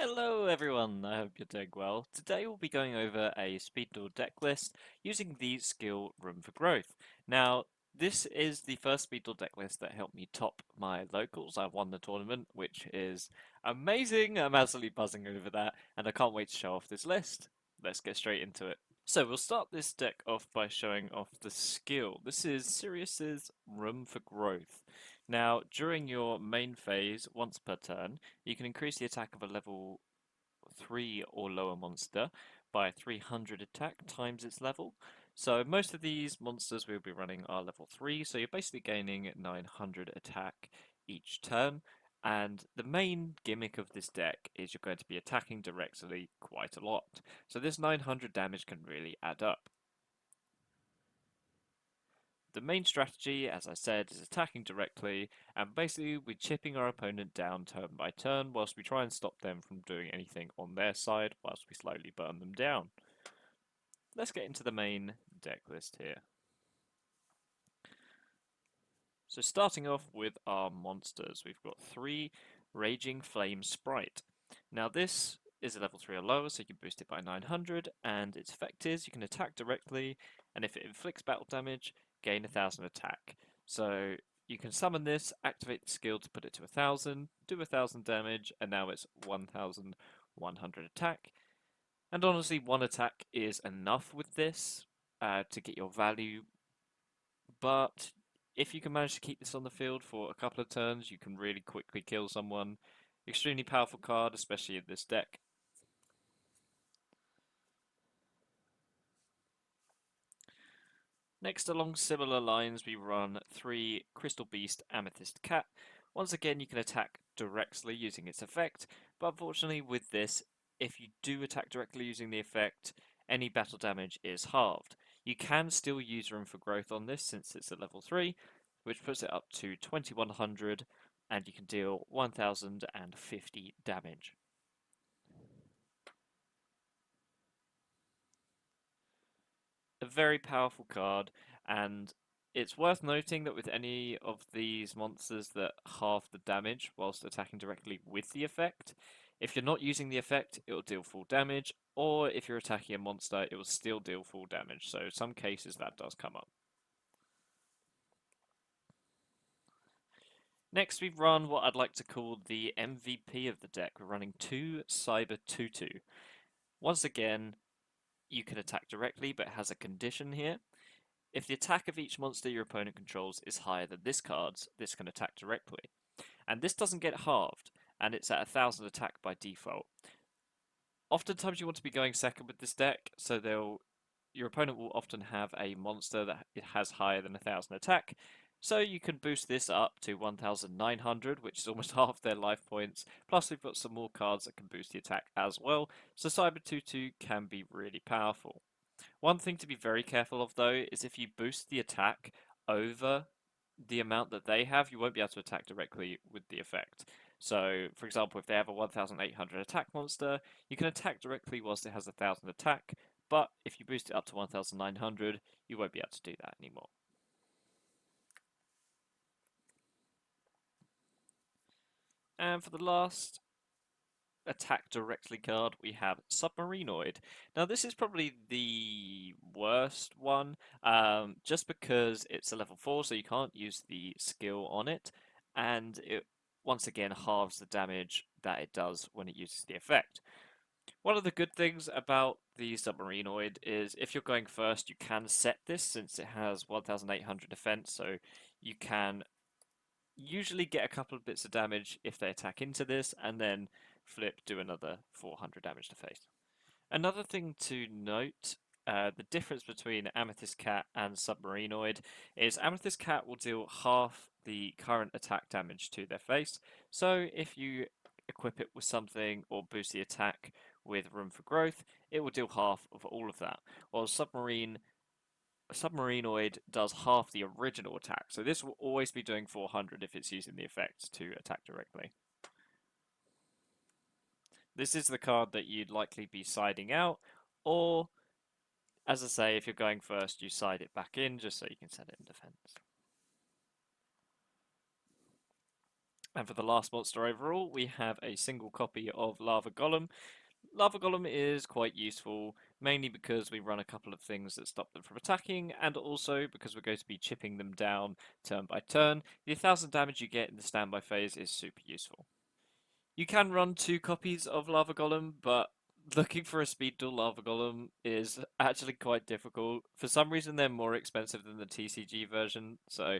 Hello everyone, I hope you're doing well. Today we'll be going over a Speed Duel deck list using the skill Room for Growth. Now, this is the first Speed Duel deck list that helped me top my locals. I won the tournament, which is amazing. I'm absolutely buzzing over that, and I can't wait to show off this list. Let's get straight into it. So we'll start this deck off by showing off the skill. This is Sirius's Room for Growth. Now, during your main phase, once per turn, you can increase the attack of a level 3 or lower monster by 300 attack times its level. So most of these monsters we'll be running are level 3, so you're basically gaining 900 attack each turn. And the main gimmick of this deck is you're going to be attacking directly quite a lot. So this 900 damage can really add up. The main strategy, as I said, is attacking directly, and basically we're chipping our opponent down turn by turn whilst we try and stop them from doing anything on their side whilst we slowly burn them down. Let's get into the main deck list here. So starting off with our monsters, we've got 3 Raging Flame Sprite. Now this is a level 3 or lower, so you can boost it by 900, and its effect is you can attack directly, and if it inflicts battle damage, gain 1000 attack. So you can summon this, activate the skill to put it to 1000, do 1000 damage, and now it's 1100 attack. And honestly, one attack is enough with this to get your value, but if you can manage to keep this on the field for a couple of turns, you can really quickly kill someone. Extremely powerful card, especially in this deck. Next, along similar lines, we run 3 Crystal Beast Amethyst Cat. Once again, you can attack directly using its effect, but unfortunately with this, if you do attack directly using the effect, any battle damage is halved. You can still use Room for Growth on this since it's at level 3, which puts it up to 2100, and you can deal 1050 damage. A very powerful card, and it's worth noting that with any of these monsters that halve the damage whilst attacking directly with the effect, if you're not using the effect, it will deal full damage, or if you're attacking a monster, it will still deal full damage, so some cases that does come up. Next, we've run what I'd like to call the MVP of the deck. We're running 2 Cyber Tutu. Once again, you can attack directly, but it has a condition here. If the attack of each monster your opponent controls is higher than this card's, this can attack directly. And this doesn't get halved, and it's at 1000 attack by default. Oftentimes you want to be going second with this deck, so your opponent will often have a monster that it has higher than 1000 attack, so you can boost this up to 1900, which is almost half their life points, plus we've got some more cards that can boost the attack as well, so Cyber Tutu can be really powerful. One thing to be very careful of though is if you boost the attack over the amount that they have, you won't be able to attack directly with the effect. So, for example, if they have a 1800 attack monster, you can attack directly whilst it has 1000 attack, but if you boost it up to 1900, you won't be able to do that anymore. And for the last attack directly card, we have Submarinoid. Now, this is probably the worst one, just because it's a level 4, so you can't use the skill on it, and it once again halves the damage that it does when it uses the effect. One of the good things about the Submarinoid is if you're going first, you can set this since it has 1800 defense, so you can usually get a couple of bits of damage if they attack into this, and then flip, do another 400 damage to face. Another thing to note, the difference between Amethyst Cat and Submarinoid is Amethyst Cat will deal half the current attack damage to their face, so if you equip it with something or boost the attack with Room for Growth, it will deal half of all of that, while Submarinoid does half the original attack, so this will always be doing 400 if it's using the effect to attack directly. This is the card that you'd likely be siding out, or, as I say, if you're going first, you side it back in just so you can set it in defense. And for the last monster overall, we have a single copy of Lava Golem. Lava Golem is quite useful, mainly because we run a couple of things that stop them from attacking, and also because we're going to be chipping them down turn by turn. The 1000 damage you get in the standby phase is super useful. You can run two copies of Lava Golem, but looking for a Speed Duel Lava Golem is actually quite difficult. For some reason, they're more expensive than the TCG version, so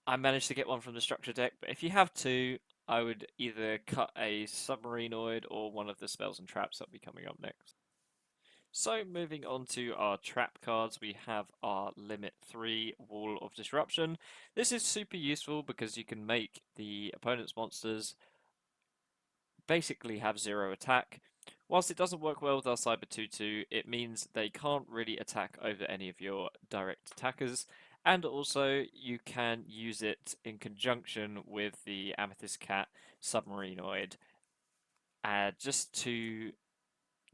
I managed to get one from the structure deck. But if you have two, I would either cut a Submarinoid or one of the spells and traps that'll be coming up next. So moving on to our trap cards, we have our Limit 3 Wall of Disruption. This is super useful because you can make the opponent's monsters basically have zero attack. Whilst it doesn't work well with our Cyber 2-2, it means they can't really attack over any of your direct attackers, and also you can use it in conjunction with the Amethyst Cat Submarinoid, just to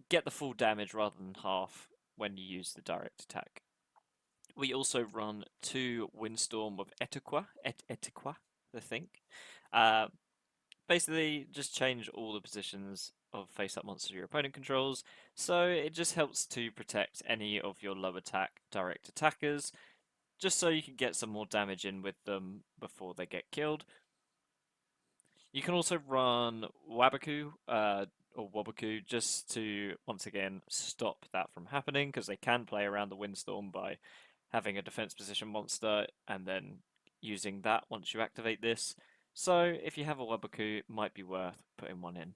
get the full damage rather than half when you use the direct attack. We also run two Windstorm of Etiqua, I think. Uh, Basically, just change all the positions of face-up monsters your opponent controls, so it just helps to protect any of your low attack direct attackers, just so you can get some more damage in with them before they get killed. You can also run Wabaku, or Wabaku, just to, once again, stop that from happening, because they can play around the Windstorm by having a defense position monster and then using that once you activate this. So if you have a Wabaku, it might be worth putting one in.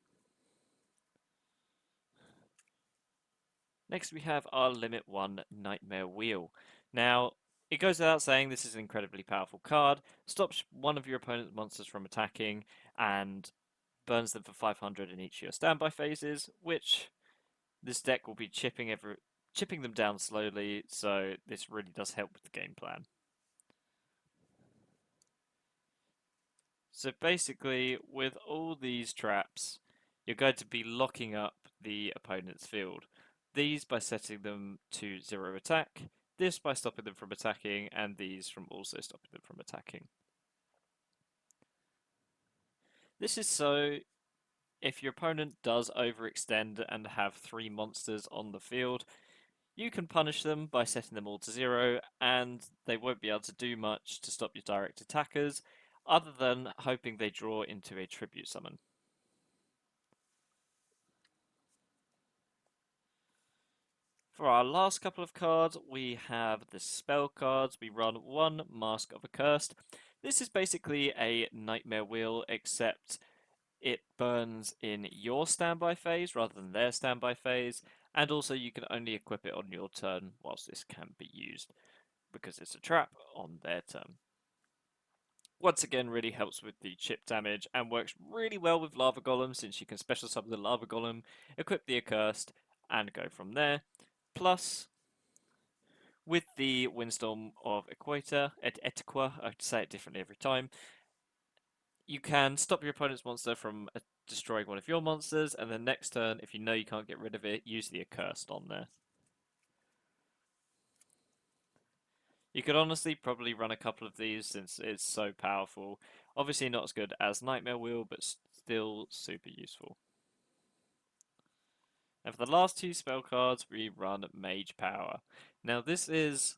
Next we have our Limit 1 Nightmare Wheel. Now, it goes without saying this is an incredibly powerful card, stops one of your opponent's monsters from attacking, and burns them for 500 in each of your standby phases, which this deck will be chipping them down slowly, so this really does help with the game plan. So basically, with all these traps, you're going to be locking up the opponent's field. These by setting them to zero attack, this by stopping them from attacking, and these from also stopping them from attacking. This is so if your opponent does overextend and have three monsters on the field, you can punish them by setting them all to zero, and they won't be able to do much to stop your direct attackers, other than hoping they draw into a tribute summon. For our last couple of cards, we have the spell cards. We run one Mask of Accursed. This is basically a Nightmare Wheel, except it burns in your standby phase rather than their standby phase, and also you can only equip it on your turn whilst this can be used, because it's a trap on their turn. Once again, really helps with the chip damage and works really well with Lava Golem, since you can special summon the Lava Golem, equip the Accursed, and go from there. Plus, with the Windstorm of Etiqua, I have to say it differently every time, you can stop your opponent's monster from destroying one of your monsters, and then next turn, if you know you can't get rid of it, use the Accursed on there. You could honestly probably run a couple of these since it's so powerful. Obviously not as good as Nightmare Wheel, but still super useful. And for the last two spell cards, we run Mage Power. Now this is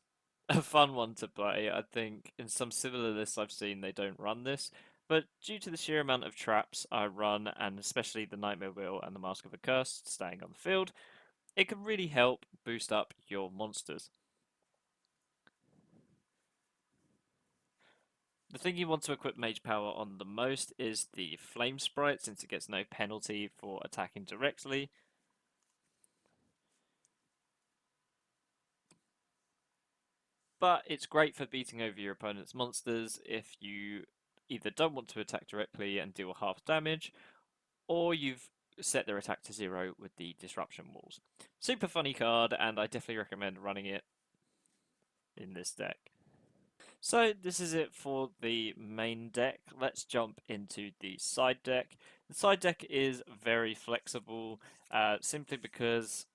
a fun one to play. I think in some similar lists I've seen they don't run this, but due to the sheer amount of traps I run, and especially the Nightmare Wheel and the Mask of a Curse staying on the field, it can really help boost up your monsters. The thing you want to equip Mage Power on the most is the Flame Sprite, since it gets no penalty for attacking directly. But it's great for beating over your opponent's monsters if you either don't want to attack directly and deal half damage, or you've set their attack to zero with the Disruption Walls. Super funny card, and I definitely recommend running it in this deck. So this is it for the main deck. Let's jump into the side deck. The side deck is very flexible, simply because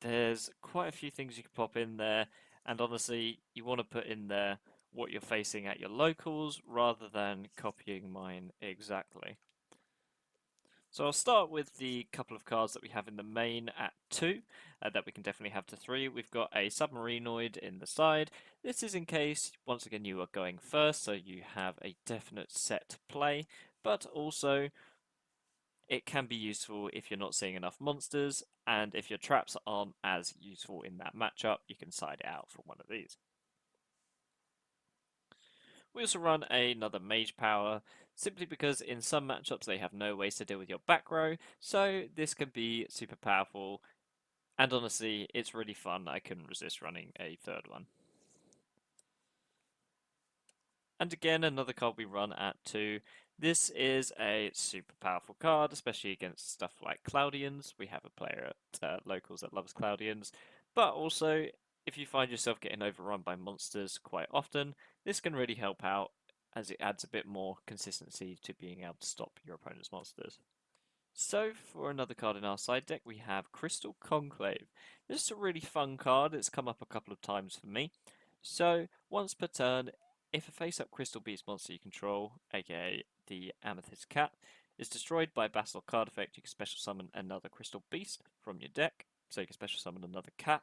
there's quite a few things you can pop in there, and honestly, you want to put in there what you're facing at your locals rather than copying mine exactly. So I'll start with the couple of cards that we have in the main at 2, that we can definitely have to 3. We've got a Submarinoid in the side. This is in case, once again, you are going first, so you have a definite set play, but also it can be useful if you're not seeing enough monsters, and if your traps aren't as useful in that matchup, you can side it out for one of these. We also run another Mage Power, simply because in some matchups they have no ways to deal with your back row, so this can be super powerful, and honestly, it's really fun. I couldn't resist running a third one. And again, another card we run at 2. This is a super powerful card, especially against stuff like Cloudians. We have a player at locals that loves Cloudians, but also if you find yourself getting overrun by monsters quite often, this can really help out as it adds a bit more consistency to being able to stop your opponent's monsters. So, for another card in our side deck, we have Crystal Conclave. This is a really fun card. It's come up a couple of times for me. So, once per turn, if a face-up Crystal Beast monster you control, aka the Amethyst Cat, is destroyed by a battle card effect, you can special summon another Crystal Beast from your deck. So you can special summon another cat.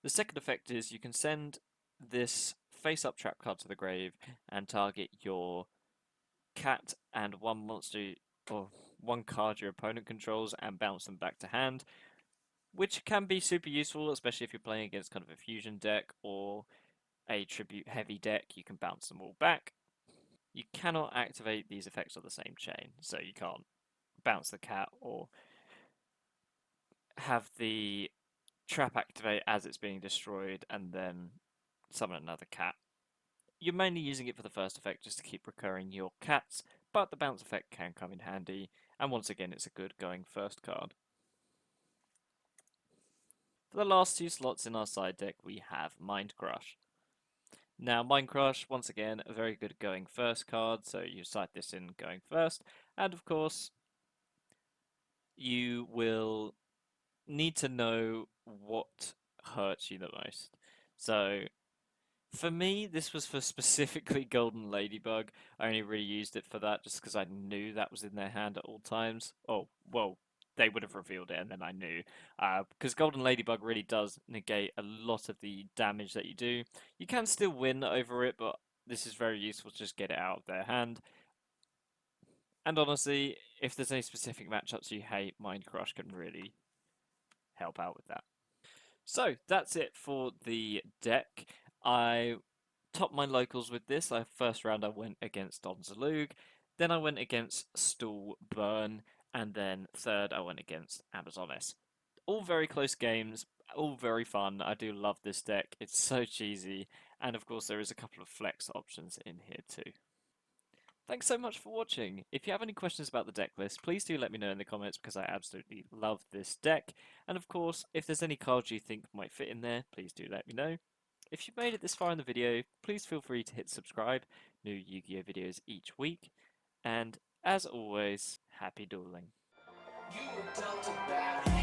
The second effect is you can send this face-up trap card to the grave and target your cat and one monster or one card your opponent controls and bounce them back to hand, which can be super useful, especially if you're playing against kind of a fusion deck or a tribute heavy deck. You can bounce them all back. You cannot activate these effects on the same chain, so you can't bounce the cat or have the trap activate as it's being destroyed and then summon another cat. You're mainly using it for the first effect just to keep recurring your cats, but the bounce effect can come in handy, and once again it's a good going first card. For the last 2 slots in our side deck we have Mind Crush. Now Mind Crush, once again, a very good going first card, so you side this in going first, and of course you will need to know what hurts you the most. So for me, this was for specifically Golden Ladybug. I only really used it for that just because I knew that was in their hand at all times. Oh, well, they would have revealed it and then I knew. Because Golden Ladybug really does negate a lot of the damage that you do. You can still win over it, but this is very useful to just get it out of their hand. And honestly, if there's any specific matchups you hate, Mind Crush can really help out with that. So that's it for the deck. I topped my locals with this. First round I went against Don Zalug, then I went against Stool Burn, and then third I went against Amazonis. All very close games, all very fun. I do love this deck. It's so cheesy, and of course there is a couple of flex options in here too. Thanks so much for watching. If you have any questions about the deck list, please do let me know in the comments because I absolutely love this deck. And of course, if there's any cards you think might fit in there, please do let me know. If you've made it this far in the video, please feel free to hit subscribe. New Yu-Gi-Oh videos each week. And as always, happy dueling. You were dealt a bad